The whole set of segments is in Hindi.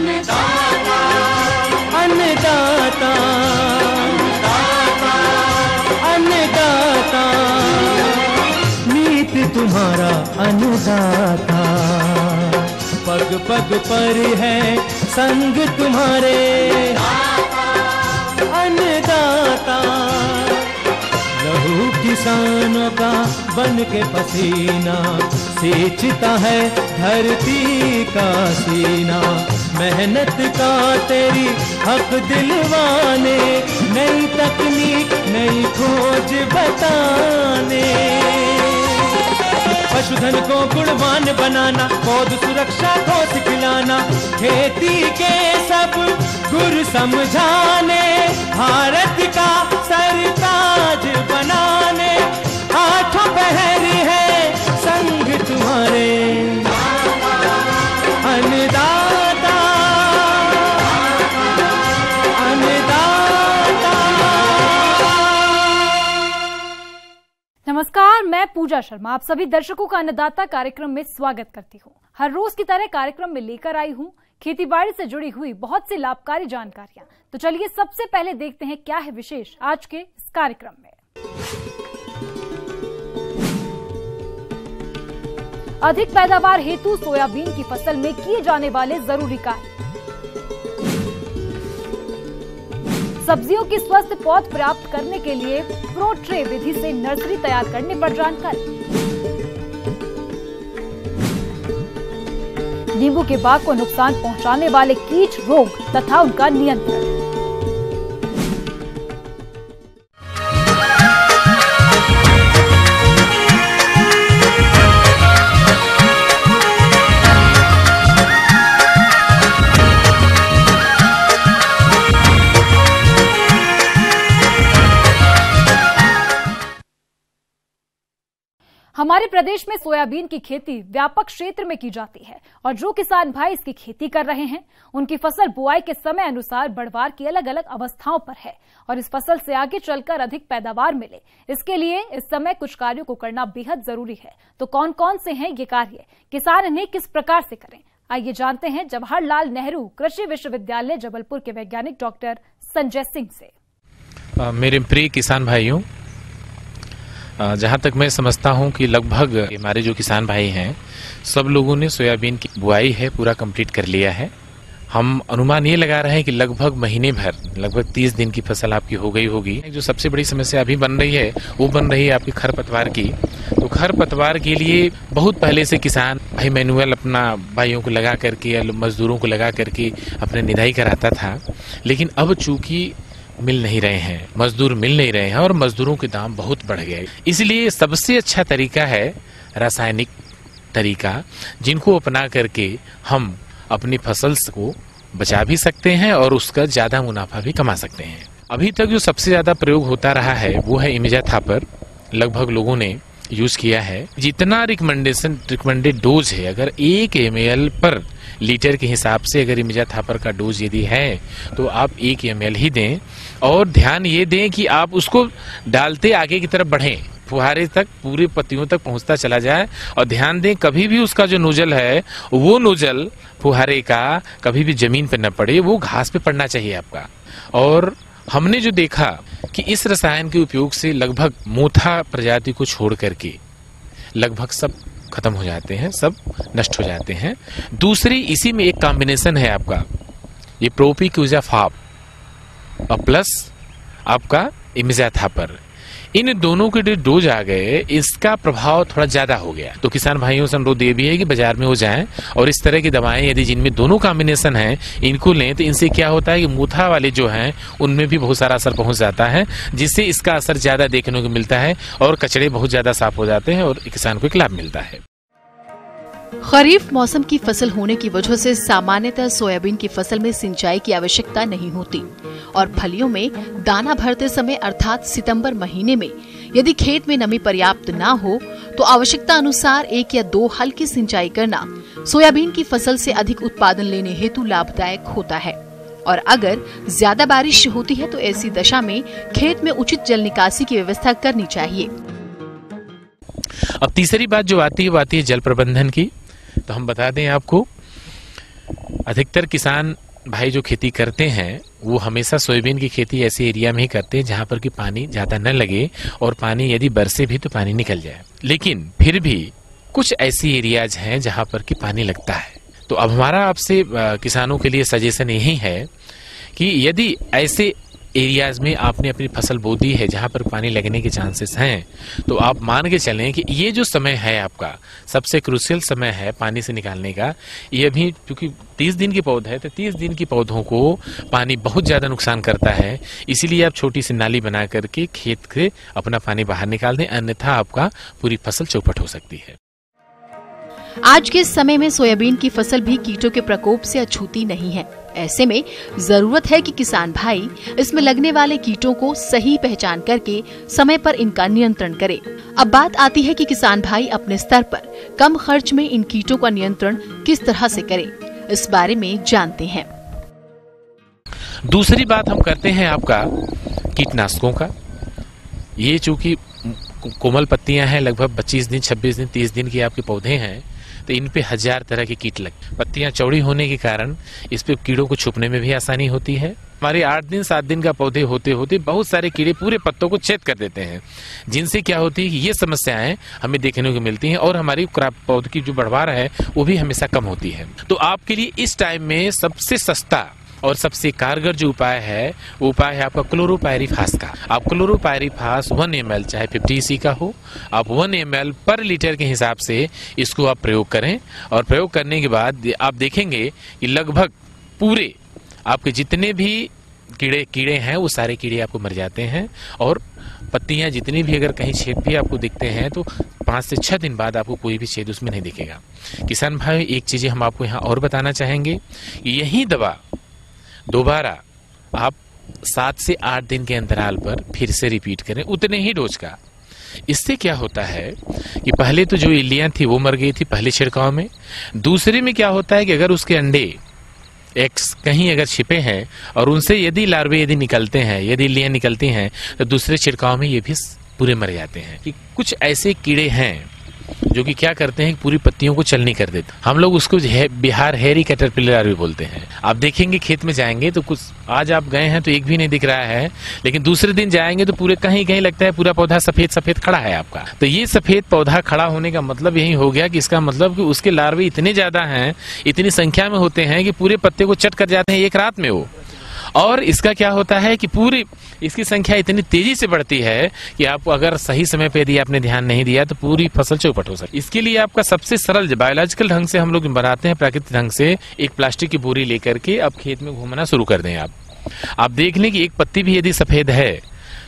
अन्नदाता, अन्नदाता, नीत तुम्हारा अन्नदाता, पग पग पर है संग तुम्हारे अन्नदाता। लहू किसानों का बन के पसीना सींचता है धरती का सीना, मेहनत का तेरी हक दिलवाने, नई तकनीक नई खोज बताने। पशुधन को गुणवान बनाना, पौध सुरक्षा को सिखलाना, खेती के सब गुर समझाने, भारत का सरताज बनाने, आठों पहर है संग तुम्हारे अन्नदाता, अन्नदाता। नमस्कार, मैं पूजा शर्मा आप सभी दर्शकों का अन्नदाता कार्यक्रम में स्वागत करती हूँ। हर रोज की तरह कार्यक्रम में लेकर आई हूँ खेतीबाड़ी से जुड़ी हुई बहुत सी लाभकारी जानकारियां। तो चलिए सबसे पहले देखते हैं क्या है विशेष आज के इस कार्यक्रम में। अधिक पैदावार हेतु सोयाबीन की फसल में किए जाने वाले जरूरी कार्य। सब्जियों की स्वस्थ पौध प्राप्त करने के लिए प्रो ट्रे विधि से नर्सरी तैयार करने पर जानकारी। नींबू के बाग को नुकसान पहुंचाने वाले कीट रोग तथा उनका नियंत्रण। हमारे प्रदेश में सोयाबीन की खेती व्यापक क्षेत्र में की जाती है और जो किसान भाई इसकी खेती कर रहे हैं उनकी फसल बुआई के समय अनुसार बढ़वार की अलग अलग अवस्थाओं पर है और इस फसल से आगे चलकर अधिक पैदावार मिले इसके लिए इस समय कुछ कार्यों को करना बेहद जरूरी है। तो कौन कौन से हैं ये कार्य, किसान इन्हें किस प्रकार से करें, आइए जानते हैं जवाहरलाल नेहरू कृषि विश्वविद्यालय जबलपुर के वैज्ञानिक डॉक्टर संजय सिंह से। मेरे प्रिय किसान भाइयों, जहाँ तक मैं समझता हूँ कि लगभग हमारे जो किसान भाई हैं सब लोगों ने सोयाबीन की बुआई है पूरा कंप्लीट कर लिया है। हम अनुमान ये लगा रहे हैं कि लगभग महीने भर, लगभग 30 दिन की फसल आपकी हो गई होगी। जो सबसे बड़ी समस्या अभी बन रही है वो बन रही है आपकी खरपतवार की। तो खरपतवार के लिए बहुत पहले से किसान भाई मैनुअल अपना भाइयों को लगा करके, मजदूरों को लगा करके अपने निदाई कराता था, लेकिन अब चूंकि मिल नहीं रहे हैं, मजदूर मिल नहीं रहे हैं और मजदूरों के दाम बहुत बढ़ गए, इसलिए सबसे अच्छा तरीका है रासायनिक तरीका, जिनको अपना करके हम अपनी फसल को बचा भी सकते हैं और उसका ज्यादा मुनाफा भी कमा सकते हैं। अभी तक जो सबसे ज्यादा प्रयोग होता रहा है वो है इमिजा थापर। लगभग लोगों ने यूज किया है। जितना रिकमेंडेड डोज है, अगर 1 ml पर लीटर के हिसाब से अगर इमिजा थापर का डोज यदि है तो आप 1 ml ही दें और ध्यान ये दें कि आप उसको डालते आगे की तरफ बढ़ें, फुहारे तक पूरे पत्तियों तक पहुंचता चला जाए। और ध्यान दें कभी भी उसका जो नोजल है वो नोजल फुहारे का कभी भी जमीन पर न पड़े, वो घास पे पड़ना चाहिए आपका। और हमने जो देखा कि इस रसायन के उपयोग से लगभग मोथा प्रजाति को छोड़ करके लगभग सब खत्म हो जाते हैं, सब नष्ट हो जाते हैं। दूसरी इसी में एक कॉम्बिनेशन है आपका ये प्रोपिक्विजा और प्लस आपका इमिजा थापर। इन दोनों के जो डोज आ गए इसका प्रभाव थोड़ा ज्यादा हो गया। तो किसान भाइयों से अनुरोध ये भी है कि बाजार में हो जाएं और इस तरह की दवाएं यदि जिनमें दोनों कॉम्बिनेशन है इनको लें, तो इनसे क्या होता है कि मूथा वाले जो हैं उनमें भी बहुत सारा असर पहुंच जाता है, जिससे इसका असर ज्यादा देखने को मिलता है और कचड़े बहुत ज्यादा साफ हो जाते हैं और किसान को एक लाभ मिलता है। खरीफ मौसम की फसल होने की वजह से सामान्यतः सोयाबीन की फसल में सिंचाई की आवश्यकता नहीं होती और फलियों में दाना भरते समय अर्थात सितंबर महीने में यदि खेत में नमी पर्याप्त ना हो तो आवश्यकता अनुसार 1 या 2 हल्की सिंचाई करना सोयाबीन की फसल से अधिक उत्पादन लेने हेतु लाभदायक होता है। और अगर ज्यादा बारिश होती है तो ऐसी दशा में खेत में उचित जल निकासी की व्यवस्था करनी चाहिए। अब तीसरी बात जो आती है वो आती है जल प्रबंधन की। तो हम बता दें आपको अधिकतर किसान भाई जो खेती करते हैं वो हमेशा सोयाबीन की खेती ऐसे एरिया में ही करते हैं जहां पर कि पानी ज्यादा न लगे और पानी यदि बरसे भी तो पानी निकल जाए। लेकिन फिर भी कुछ ऐसी एरियाज हैं जहां पर कि पानी लगता है। तो अब हमारा आपसे किसानों के लिए सजेशन यही है कि यदि ऐसे एरियाज में आपने अपनी फसल बो दी है जहां पर पानी लगने के चांसेस हैं, तो आप मान के चलें कि ये जो समय है आपका सबसे क्रूशियल समय है पानी से निकालने का। ये अभी क्योंकि 30 दिन के पौधे है तो 30 दिन के पौधों को पानी बहुत ज्यादा नुकसान करता है, इसीलिए आप छोटी सी नाली बना करके खेत से अपना पानी बाहर निकाल दें, अन्यथा आपका पूरी फसल चौपट हो सकती है। आज के समय में सोयाबीन की फसल भी कीटों के प्रकोप से अछूती नहीं है। ऐसे में जरूरत है कि किसान भाई इसमें लगने वाले कीटों को सही पहचान करके समय पर इनका नियंत्रण करें। अब बात आती है कि किसान भाई अपने स्तर पर कम खर्च में इन कीटों का नियंत्रण किस तरह से करें, इस बारे में जानते हैं। दूसरी बात हम करते हैं आपका कीटनाशकों का। ये चूंकि कोमल पत्तियां हैं, लगभग 25 दिन 26 दिन 30 दिन के आपके पौधे हैं, तो इन पे 1000 तरह के कीट लगते। पत्तियां चौड़ी होने के कारण इस पे कीड़ों को छुपने में भी आसानी होती है। हमारे 8 दिन 7 दिन का पौधे होते होते बहुत सारे कीड़े पूरे पत्तों को छेद कर देते हैं, जिनसे क्या होती है कि ये समस्याएं हमें देखने को मिलती हैं और हमारी पौधे की जो बढ़वार है वो भी हमेशा कम होती है। तो आपके लिए इस टाइम में सबसे सस्ता और सबसे कारगर जो उपाय है वो उपाय है आपका क्लोरोपायरीफास का। आप क्लोरोपायरीफास 1 ml चाहे 50 का हो, आप 1 ml पर लीटर के हिसाब से इसको आप प्रयोग करें। और प्रयोग करने के बाद आप देखेंगे कि लगभग पूरे आपके जितने भी कीड़े हैं वो सारे कीड़े आपको मर जाते हैं। और पत्तियां जितनी भी अगर कहीं छेद भी आपको दिखते हैं तो 5 से 6 दिन बाद आपको कोई भी छेद उसमें नहीं दिखेगा। किसान भाई, एक चीज हम आपको यहाँ और बताना चाहेंगे, यही दवा दोबारा आप 7 से 8 दिन के अंतराल पर फिर से रिपीट करें उतने ही डोज का। इससे क्या होता है कि पहले तो जो इल्लियां थी वो मर गई थी पहले छिड़काव में। दूसरे में क्या होता है कि अगर उसके अंडे एक्स कहीं अगर छिपे हैं और उनसे यदि लार्वे यदि निकलते हैं, यदि इल्लियां निकलती हैं, तो दूसरे छिड़काव में ये भी पूरे मर जाते हैं। कि कुछ ऐसे कीड़े हैं जो कि क्या करते हैं, पूरी पत्तियों को चलनी कर देते। हम लोग उसको बिहार हेरी कैटरपिलर भी बोलते हैं। आप देखेंगे खेत में जाएंगे तो कुछ आज आप गए हैं तो एक भी नहीं दिख रहा है, लेकिन दूसरे दिन जाएंगे तो पूरे कहीं कहीं लगता है पूरा पौधा सफेद सफेद खड़ा है आपका। तो ये सफेद पौधा खड़ा होने का मतलब यही हो गया कि इसका मतलब कि उसके लार्वे इतने ज्यादा हैं, इतनी संख्या में होते हैं कि पूरे पत्ते को चट कर जाते हैं एक रात में वो। और इसका क्या होता है कि पूरी इसकी संख्या इतनी तेजी से बढ़ती है कि आप अगर सही समय पे यदि आपने ध्यान नहीं दिया तो पूरी फसल चौपट हो सकती है। इसके लिए आपका सबसे सरल बायोलॉजिकल ढंग से हम लोग बनाते हैं, प्राकृतिक ढंग से एक प्लास्टिक की बोरी लेकर के अब खेत में घूमना शुरू कर दें। आप देख लें कि एक पत्ती भी यदि सफेद है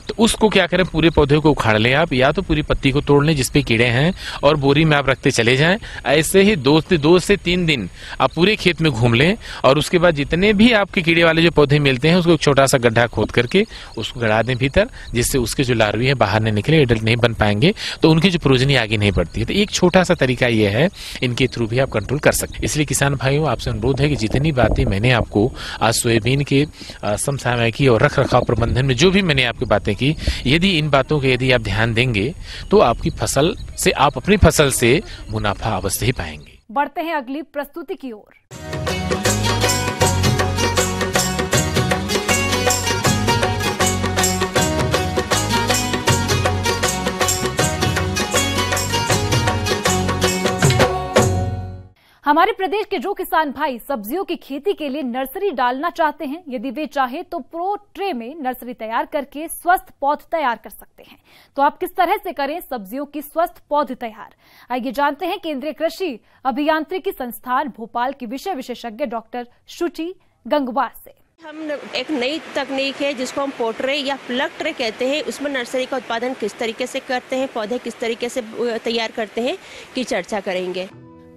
तो उसको क्या करें, पूरे पौधे को उखाड़ लें आप, या तो पूरी पत्ती को तोड़ लें जिसपे कीड़े हैं और बोरी में आप रखते चले जाएं। ऐसे ही 2 से 3 दिन आप पूरे खेत में घूम लें और उसके बाद जितने भी आपके कीड़े वाले जो पौधे मिलते हैं उसको एक छोटा सा गड्ढा खोद करके उसको गड़ा दें भीतर, जिससे उसके जो लार्वी है बाहर नहीं निकले, एडल्ट नहीं बन पाएंगे, तो उनकी जो प्रोजनी आगे नहीं बढ़ती है। तो एक छोटा सा तरीका ये है, इनके थ्रू भी आप कंट्रोल कर सकते हैं। इसलिए किसान भाइयों, आपसे अनुरोध है कि जितनी बातें मैंने आपको आज सोयाबीन के समसामयिकी और रख रखाव प्रबंधन में जो भी मैंने आपकी बातें की, यदि इन बातों के यदि आप ध्यान देंगे तो आपकी फसल से, आप अपनी फसल से मुनाफा अवश्य ही पाएंगे। बढ़ते हैं अगली प्रस्तुति की ओर। हमारे प्रदेश के जो किसान भाई सब्जियों की खेती के लिए नर्सरी डालना चाहते हैं, यदि वे चाहे तो प्रो ट्रे में नर्सरी तैयार करके स्वस्थ पौध तैयार कर सकते हैं। तो आप किस तरह से करें सब्जियों की स्वस्थ पौध तैयार, आइए जानते हैं केंद्रीय कृषि अभियांत्रिकी संस्थान भोपाल की विषय विशेषज्ञ डॉक्टर शुचि गंगवार से। हम एक नई तकनीक है जिसको हम पोट्रे या प्लग ट्रे कहते हैं, उसमें नर्सरी का उत्पादन किस तरीके से करते हैं, पौधे किस तरीके से तैयार करते हैं की चर्चा करेंगे।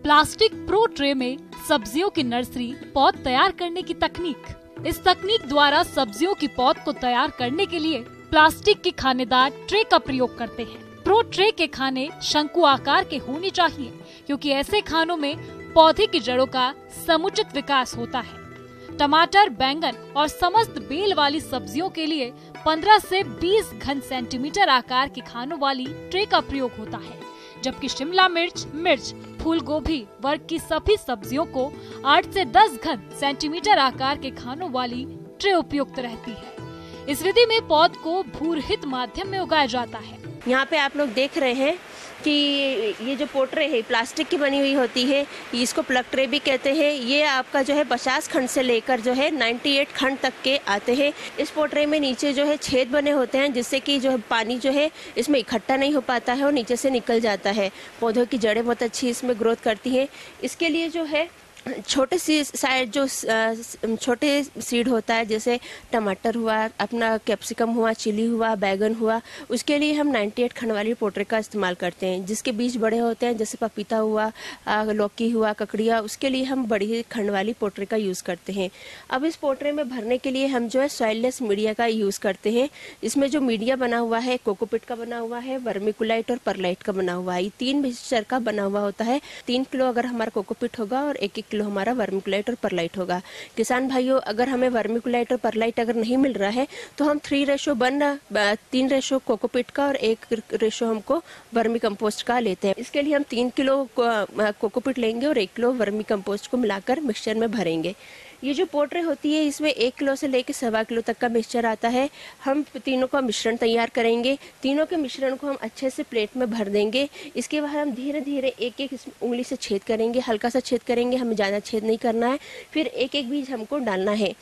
प्लास्टिक प्रो ट्रे में सब्जियों की नर्सरी पौध तैयार करने की तकनीक। इस तकनीक द्वारा सब्जियों की पौध को तैयार करने के लिए प्लास्टिक की खानेदार ट्रे का प्रयोग करते हैं। प्रो ट्रे के खाने शंकु आकार के होने चाहिए, क्योंकि ऐसे खानों में पौधे की जड़ों का समुचित विकास होता है। टमाटर, बैंगन और समस्त बेल वाली सब्जियों के लिए 15 से 20 घन सेंटीमीटर आकार के खानों वाली ट्रे का प्रयोग होता है, जबकि शिमला मिर्च, फूल गोभी वर्ग की सभी सब्जियों को 8 से 10 घन सेंटीमीटर आकार के खानों वाली ट्रे उपयुक्त रहती है। इस विधि में पौध को भूरहित माध्यम में उगाया जाता है। यहाँ पे आप लोग देख रहे हैं कि ये जो पोट्रे है प्लास्टिक की बनी हुई होती है, इसको प्लग ट्रे भी कहते हैं। ये आपका जो है 50 खंड से लेकर जो है 98 खंड तक के आते हैं। इस पोट्रे में नीचे जो है छेद बने होते हैं, जिससे कि जो है पानी जो है इसमें इकट्ठा नहीं हो पाता है और नीचे से निकल जाता है। पौधों की जड़ें बहुत अच्छी इसमें ग्रोथ करती हैं। इसके लिए जो है छोटे छोटे सीड होता है, जैसे टमाटर हुआ, अपना कैप्सिकम हुआ, चिली हुआ, बैगन हुआ, उसके लिए हम 98 खंड वाली पोट्रे का इस्तेमाल करते हैं। जिसके बीज बड़े होते हैं, जैसे पपीता हुआ, लौकी हुआ, ककड़िया, उसके लिए हम बड़ी खंड वाली पोट्रे का यूज़ करते हैं। अब इस पोट्रे में भरने के लिए हम जो है सॉइललेस मीडिया का यूज़ करते हैं। इसमें जो मीडिया बना हुआ है कोकोपीट का बना हुआ है, वर्मिकुलाइट और परलाइट का बना हुआ है। ये 3 मिक्सचर का बना हुआ होता है। 3 किलो अगर हमारा कोकोपीट होगा और 1-1 किलो हमारा वर्मिकुलाइट और परलाइट होगा। किसान भाइयों, अगर हमें वर्मिकुलाइट और परलाइट अगर नहीं मिल रहा है तो हम 3 रेशो कोकोपीट का और 1 रेशो हमको वर्मी कंपोस्ट का लेते हैं। इसके लिए हम 3 किलो कोकोपीट लेंगे और 1 किलो वर्मी कंपोस्ट को मिलाकर मिक्सचर में भरेंगे। ये जो पोट्रे होती है इसमें 1 किलो से लेकर 1.25 किलो तक का मिक्सचर आता है। हम तीनों का मिश्रण तैयार करेंगे। तीनों के मिश्रण को हम अच्छे से प्लेट में भर देंगे। इसके बाद हम धीरे धीरे एक उंगली से छेद करेंगे, हल्का सा छेद करेंगे, हमें ज़्यादा छेद नहीं करना है। फिर एक बीज हमको डालना है।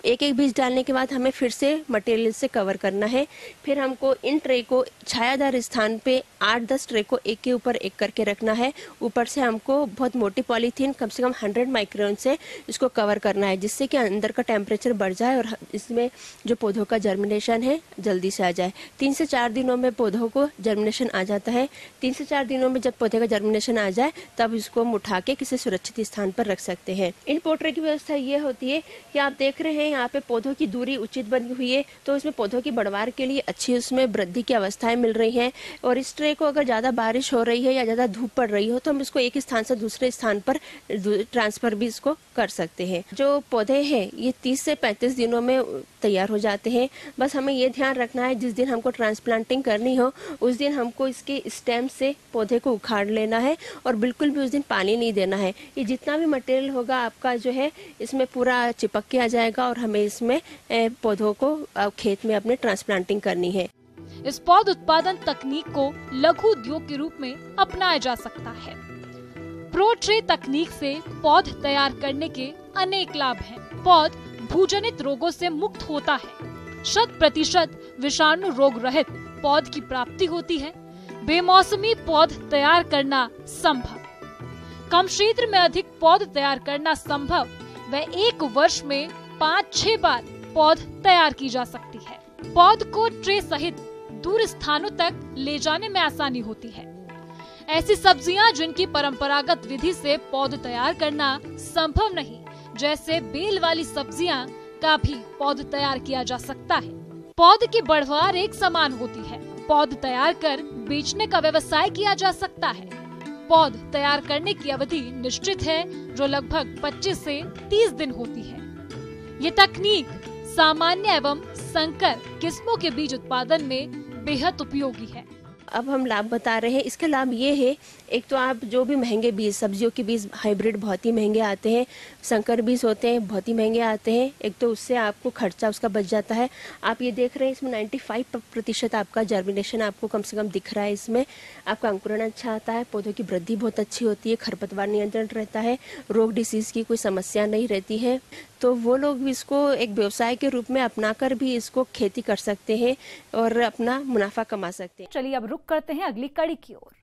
एक बीज डालने के बाद हमें फिर से मटेरियल से कवर करना है। फिर हमको इन ट्रे को छायादार स्थान पे 8-10 ट्रे को एक के ऊपर एक करके रखना है। ऊपर से हमको बहुत मोटी पॉलीथीन कम से कम 100 माइक्रोन से इसको कवर करना है, जिससे कि अंदर का टेम्परेचर बढ़ जाए और इसमें जो पौधों का जर्मिनेशन है जल्दी से आ जाए। 3 से 4 दिनों में पौधों को जर्मिनेशन आ जाता है। 3 से 4 दिनों में जब पौधे का जर्मिनेशन आ जाए तब इसको हम उठा के किसी सुरक्षित स्थान पर रख सकते हैं। इन पोट्रे की व्यवस्था ये होती है कि आप देख रहे हैं यहाँ पे पौधों की दूरी उचित बनी हुई है, तो इसमें पौधों की बढ़वार के लिए अच्छी उसमें वृद्धि की अवस्थाएं मिल रही हैं। और इस ट्रे को अगर ज़्यादा बारिश हो रही है या ज़्यादा धूप पड़ रही हो तो हम इसको एक स्थान से दूसरे स्थान पर ट्रांसफर भी इसको कर सकते हैं। जो पौधे हैं ये 30 से 35 दिनों में तैयार हो जाते हैं। बस हमें ये ध्यान रखना है जिस दिन हमको ट्रांसप्लांटिंग करनी हो उस दिन हमको इसके स्टेम से पौधे को उखाड़ लेना है और बिल्कुल भी उस दिन पानी नहीं देना है। ये जितना भी मटेरियल होगा आपका जो है इसमें पूरा चिपक के आ जाएगा और हमें इसमें पौधों को खेत में अपने ट्रांसप्लांटिंग करनी है। इस पौध उत्पादन तकनीक को लघु उद्योग के रूप में अपनाया जा सकता है। प्रो ट्रे तकनीक से पौध तैयार करने के अनेक लाभ हैं। पौध भूजनित रोगों से मुक्त होता है। 100% विषाणु रोग रहित पौध की प्राप्ति होती है। बेमौसमी पौध तैयार करना संभव। कम क्षेत्र में अधिक पौध तैयार करना संभव व 1 वर्ष में 5-6 बार पौध तैयार की जा सकती है। पौध को ट्रे सहित दूर स्थानों तक ले जाने में आसानी होती है। ऐसी सब्जियां जिनकी परंपरागत विधि से पौध तैयार करना संभव नहीं, जैसे बेल वाली सब्जियां का भी पौध तैयार किया जा सकता है। पौध की बढ़वार एक समान होती है। पौध तैयार कर बेचने का व्यवसाय किया जा सकता है। पौध तैयार करने की अवधि निश्चित है, जो लगभग 25 से 30 दिन होती है। ये तकनीक सामान्य एवं संकर किस्मों के बीज उत्पादन में बेहद उपयोगी है। अब हम लाभ बता रहे हैं। इसके लाभ ये है, एक तो आप जो भी महंगे बीज, सब्जियों के बीज हाइब्रिड बहुत ही महंगे आते हैं, संकर बीज होते हैं बहुत ही महंगे आते हैं। एक तो उससे आपको खर्चा उसका बच जाता है। आप ये देख रहे हैं इसमें 95% आपका जर्मिनेशन आपको कम से कम दिख रहा है। इसमें आपका अंकुरण अच्छा आता है, पौधों की वृद्धि बहुत अच्छी होती है, खरपतवार नियंत्रण रहता है, रोग डिसीज की कोई समस्या नहीं रहती है। तो वो लोग भी इसको एक व्यवसाय के रूप में अपनाकर भी इसको खेती कर सकते हैं और अपना मुनाफा कमा सकते हैं। चलिए अब रुक करते हैं अगली कड़ी की ओर।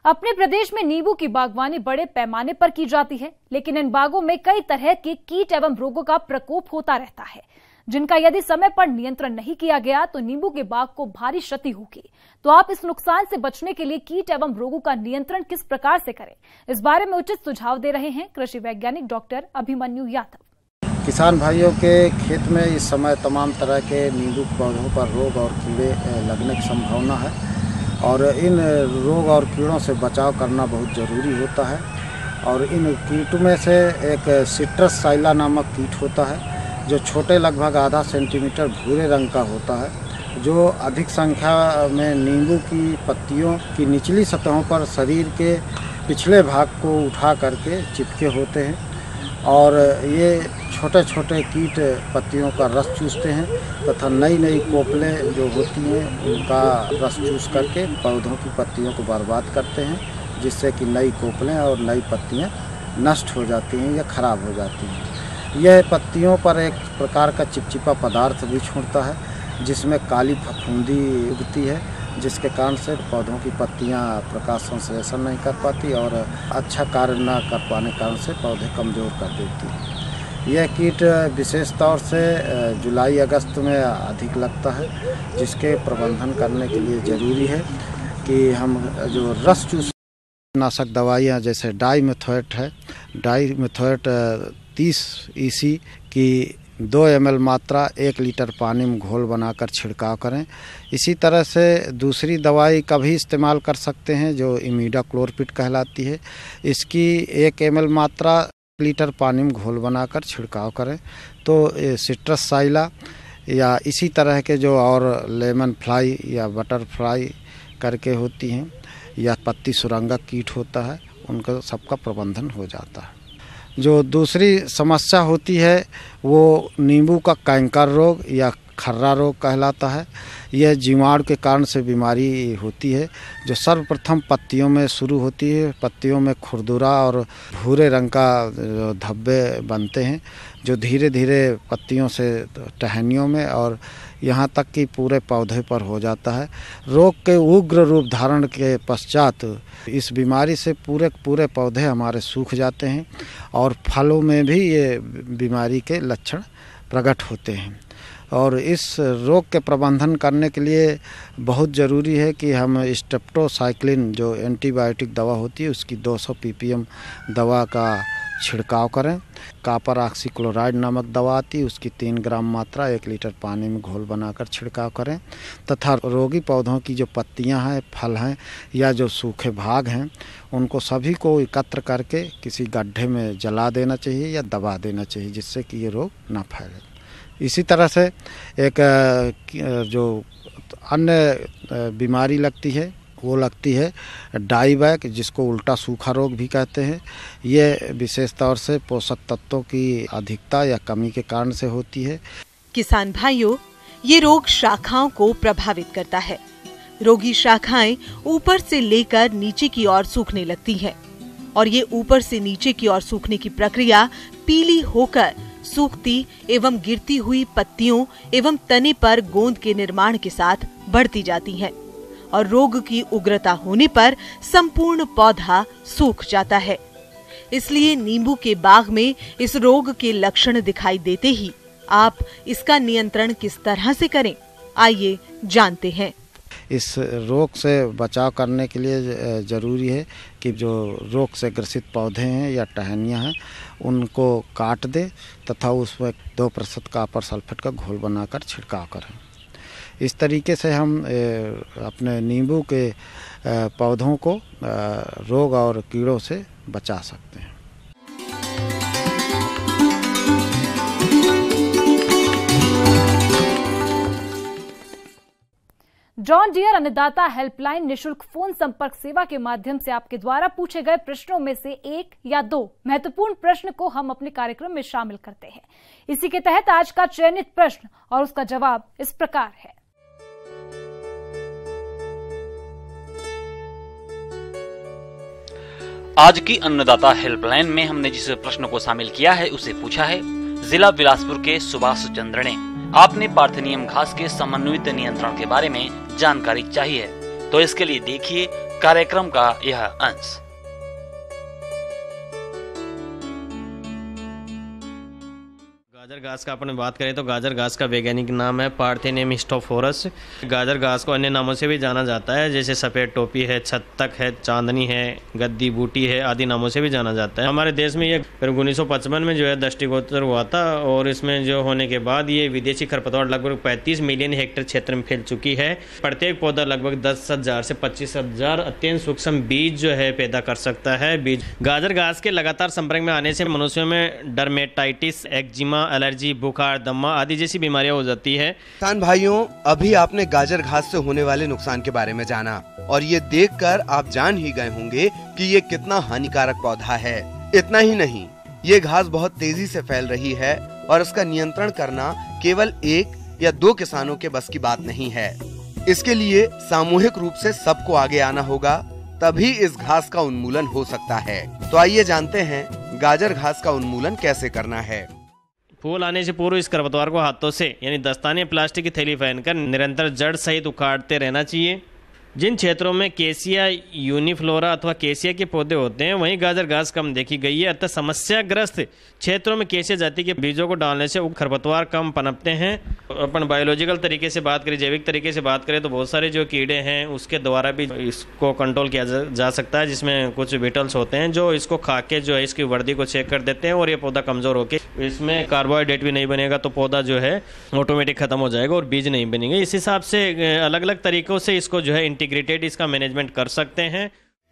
अपने प्रदेश में नींबू की बागवानी बड़े पैमाने पर की जाती है, लेकिन इन बागों में कई तरह के कीट एवं रोगों का प्रकोप होता रहता है, जिनका यदि समय पर नियंत्रण नहीं किया गया तो नींबू के बाग को भारी क्षति होगी। तो आप इस नुकसान से बचने के लिए कीट एवं रोगों का नियंत्रण किस प्रकार से करें, इस बारे में उचित सुझाव दे रहे हैं कृषि वैज्ञानिक डॉक्टर अभिमन्यु यादव। किसान भाइयों के खेत में इस समय तमाम तरह के नींबू पौधों पर रोग और कीड़े लगने की संभावना है और इन रोग और कीड़ों से बचाव करना बहुत ज़रूरी होता है। और इन कीटों में से एक सिट्रस साइला नामक कीट होता है जो छोटे लगभग आधा सेंटीमीटर भूरे रंग का होता है, जो अधिक संख्या में नींबू की पत्तियों की निचली सतहों पर शरीर के पिछले भाग को उठा करके चिपके होते हैं और ये छोटे छोटे कीट पत्तियों का रस चूसते हैं तथा नई नई कोपलें जो होती हैं उनका रस चूस करके पौधों की पत्तियों को बर्बाद करते हैं, जिससे कि नई कोपलें और नई पत्तियां नष्ट हो जाती हैं या ख़राब हो जाती हैं। यह पत्तियों पर एक प्रकार का चिपचिपा पदार्थ भी छोड़ता है जिसमें काली फफूंदी उगती है, जिसके कारण से पौधों की पत्तियां प्रकाश संश्लेषण नहीं कर पाती और अच्छा कार्य न कर पाने के कारण से पौधे कमज़ोर कर देती हैं। यह कीट विशेष तौर से जुलाई अगस्त में अधिक लगता है, जिसके प्रबंधन करने के लिए ज़रूरी है कि हम जो रस चूस नाशक दवाइयाँ जैसे डाइमेथोएट है, डाइमेथोएट 30 EC की 2 ml मात्रा 1 लीटर पानी में घोल बनाकर छिड़काव करें। इसी तरह से दूसरी दवाई का भी इस्तेमाल कर सकते हैं जो इमिडाक्लोरपिड कहलाती है। इसकी 1 ml मात्रा लीटर पानी में घोल बनाकर छिड़काव करें। तो सिट्रस साइला या इसी तरह के जो और लेमन फ्लाई या बटरफ्लाई करके होती हैं या पत्ती सुरंगक कीट होता है, उनका सबका प्रबंधन हो जाता है। जो दूसरी समस्या होती है वो नींबू का कैंकर रोग या खर्रा रोग कहलाता है। यह जीवाणु के कारण से बीमारी होती है जो सर्वप्रथम पत्तियों में शुरू होती है। पत्तियों में खुरदुरा और भूरे रंग का धब्बे बनते हैं जो धीरे धीरे पत्तियों से टहनियों में और यहाँ तक कि पूरे पौधे पर हो जाता है। रोग के उग्र रूप धारण के पश्चात इस बीमारी से पूरे पौधे हमारे सूख जाते हैं और फलों में भी ये बीमारी के लक्षण प्रकट होते हैं। और इस रोग के प्रबंधन करने के लिए बहुत ज़रूरी है कि हम स्ट्रेप्टोसाइक्लिन जो एंटीबायोटिक दवा होती है उसकी 200 ppm दवा का छिड़काव करें। कॉपर ऑक्सीक्लोराइड नामक दवा आती है, उसकी 3 ग्राम मात्रा 1 लीटर पानी में घोल बनाकर छिड़काव करें तथा रोगी पौधों की जो पत्तियां हैं, फल हैं या जो सूखे भाग हैं उनको सभी को एकत्र करके किसी गड्ढे में जला देना चाहिए या दबा देना चाहिए, जिससे कि ये रोग ना फैले। इसी तरह से एक जो अन्य बीमारी लगती है वो लगती है डाईबैक, जिसको उल्टा सूखा रोग भी कहते हैं। ये विशेष तौर से पोषक तत्वों की अधिकता या कमी के कारण से होती है। किसान भाइयों, ये रोग शाखाओं को प्रभावित करता है। रोगी शाखाएं ऊपर से लेकर नीचे की ओर सूखने लगती हैं और ये ऊपर से नीचे की ओर सूखने की प्रक्रिया पीली होकर सूखती एवं गिरती हुई पत्तियों एवं तने पर गोंद के निर्माण के साथ बढ़ती जाती है और रोग की उग्रता होने पर संपूर्ण पौधा सूख जाता है। इसलिए नींबू के बाग में इस रोग के लक्षण दिखाई देते ही आप इसका नियंत्रण किस तरह से करें, आइए जानते हैं। इस रोग से बचाव करने के लिए ज़रूरी है कि जो रोग से ग्रसित पौधे हैं या टहनियाँ हैं उनको काट दे तथा उसमें 2% कॉपर सल्फेट का घोल बनाकर छिड़काव करें। इस तरीके से हम अपने नींबू के पौधों को रोग और कीड़ों से बचा सकते हैं। जॉन डियर अन्नदाता हेल्पलाइन निशुल्क फोन संपर्क सेवा के माध्यम से आपके द्वारा पूछे गए प्रश्नों में से 1 या 2 महत्वपूर्ण प्रश्न को हम अपने कार्यक्रम में शामिल करते हैं। इसी के तहत आज का चयनित प्रश्न और उसका जवाब इस प्रकार है। आज की अन्नदाता हेल्पलाइन में हमने जिस प्रश्न को शामिल किया है उसे पूछा है जिला बिलासपुर के सुभाष चंद्र ने। आपने पार्थेनियम घास के समन्वित नियंत्रण के बारे में जानकारी चाहिए, तो इसके लिए देखिए कार्यक्रम का यह अंश। गाजर गाजर घास का अपन बात करें तो गाजर घास का वैज्ञानिक नाम है पार्थेनियम हिस्टोफोरस। गाजर घास को अन्य नामों से भी जाना जाता है, जैसे सफ़ेद टोपी है, छत्तक है, चांदनी है, गद्दी बूटी है आदि नामों से भी जाना जाता है। हमारे देश में ये 1955 में जो है दृष्टिगोचर हुआ था और इसमें जो होने के बाद ये विदेशी खरपतवार लगभग 35 मिलियन हेक्टेयर क्षेत्र में फैल चुकी है। प्रत्येक पौधा लगभग 10,000 से 25,000 अत्यंत सूक्ष्म बीज जो है पैदा कर सकता है। बीज गाजर घास के लगातार संपर्क में आने से मनुष्यों में डर्मेटाइटिस, एक्जिमा, एलर्जी, बुखार, दमा आदि जैसी बीमारियां हो जाती है। किसान भाइयों, अभी आपने गाजर घास से होने वाले नुकसान के बारे में जाना और ये देखकर आप जान ही गए होंगे कि ये कितना हानिकारक पौधा है। इतना ही नहीं, ये घास बहुत तेजी से फैल रही है और इसका नियंत्रण करना केवल 1 या 2 किसानों के बस की बात नहीं है। इसके लिए सामूहिक रूप से सबको आगे आना होगा, तभी इस घास का उन्मूलन हो सकता है। तो आइए जानते हैं गाजर घास का उन्मूलन कैसे करना है। फूल आने से पूर्व इस खरपतवार को हाथों से यानी दस्ताने प्लास्टिक की थैली पहनकर निरंतर जड़ सहित उखाड़ते रहना चाहिए। जिन क्षेत्रों में केसिया यूनिफ्लोरा अथवा केसिया के पौधे होते हैं वहीं गाजर घास कम देखी गई है, अर्थात समस्याग्रस्त क्षेत्रों में केसिया जाति के बीजों को डालने से खरपतवार कम पनपते हैं। अपन बायोलॉजिकल तरीके से बात करें, जैविक तरीके से बात करें तो बहुत सारे जो कीड़े हैं उसके द्वारा भी इसको कंट्रोल किया जा सकता है, जिसमें कुछ बीटल्स होते हैं जो इसको खा के जो है इसकी वर्दी को चेक कर देते हैं और ये पौधा कमजोर होकर इसमें कार्बोहाइड्रेट भी नहीं बनेगा तो पौधा जो है ऑटोमेटिक खत्म हो जाएगा और बीज नहीं बनेंगे। इस हिसाब से अलग अलग तरीकों से इसको जो है इंटीग्रेटेड इसका मैनेजमेंट कर सकते हैं।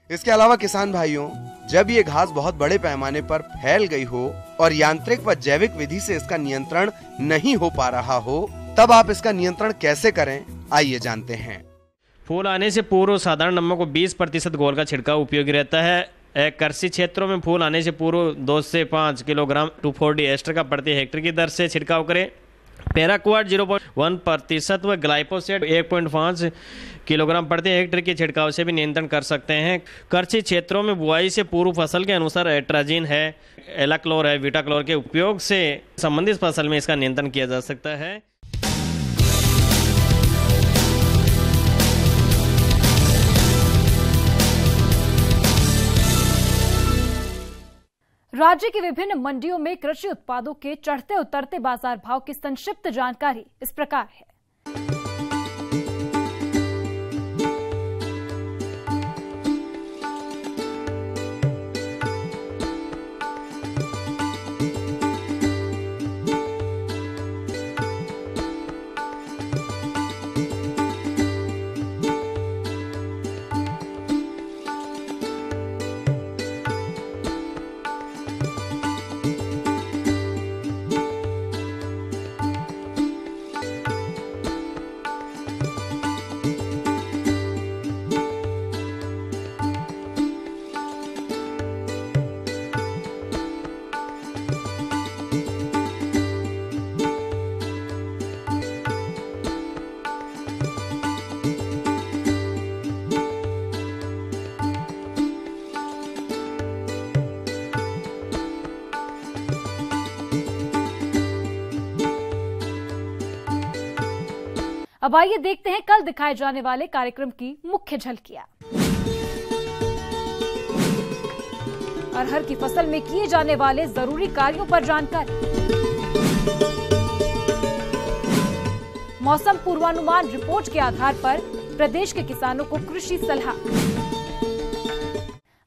इसके अलावा किसान भाइयों, जब ये घास बहुत बड़े पैमाने पर फैल गई हो और यांत्रिक व जैविक विधि से इसका नियंत्रण नहीं हो पा रहा हो, तब आप इसका नियंत्रण कैसे करें, आइए जानते हैं। फूल आने से पूर्व साधारण नमक को 20% घोल का छिड़काव उपयोगी रहता है। कृषि क्षेत्रों में फूल आने से पूर्व 2 से 5 किलोग्राम 2,4-D एस्टर का प्रति हेक्टेयर की दर से छिड़काव करें। पैराक्वाट 0.1% व ग्लाइफोसेट 1.5 किलोग्राम प्रति हेक्टेयर के छिड़काव से भी नियंत्रण कर सकते हैं। कृषि क्षेत्रों में बुआई से पूर्व फसल के अनुसार एट्राजिन है, एलाक्लोर है, विटाक्लोर के उपयोग से संबंधित फसल में इसका नियंत्रण किया जा सकता है। राज्य की विभिन्न मंडियों में कृषि उत्पादों के चढ़ते उतरते बाजार भाव की संक्षिप्त जानकारी इस प्रकार है। अब आइए देखते हैं कल दिखाए जाने वाले कार्यक्रम की मुख्य झलकियां। अरहर की फसल में किए जाने वाले जरूरी कार्यों पर जानकारी, मौसम पूर्वानुमान रिपोर्ट के आधार पर प्रदेश के किसानों को कृषि सलाह।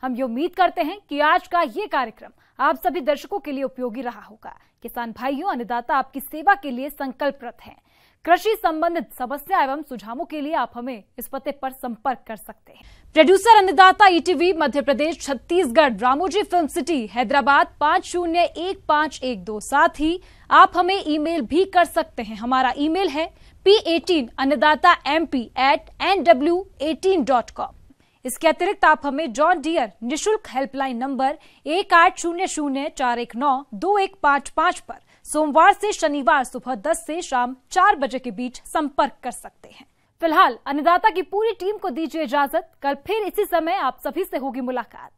हम ये उम्मीद करते हैं कि आज का ये कार्यक्रम आप सभी दर्शकों के लिए उपयोगी रहा होगा। किसान भाइयों, अन्नदाता आपकी सेवा के लिए संकल्परत हैं। कृषि संबंधित समस्या एवं सुझावों के लिए आप हमें इस पते पर संपर्क कर सकते हैं। प्रोड्यूसर अन्नदाता ETV Madhya Pradesh, Chhattisgarh, Ramoji film city, Hyderabad 501512। साथ ही आप हमें ईमेल भी कर सकते हैं। हमारा ईमेल है p18annadatamp@nw18.com। इसके अतिरिक्त आप हमें जॉन डियर निःशुल्क हेल्पलाइन नंबर 1800419215 पर सोमवार से शनिवार सुबह 10 से शाम 4 बजे के बीच संपर्क कर सकते हैं। फिलहाल अन्नदाता की पूरी टीम को दीजिए इजाजत। कल फिर इसी समय आप सभी से होगी मुलाकात।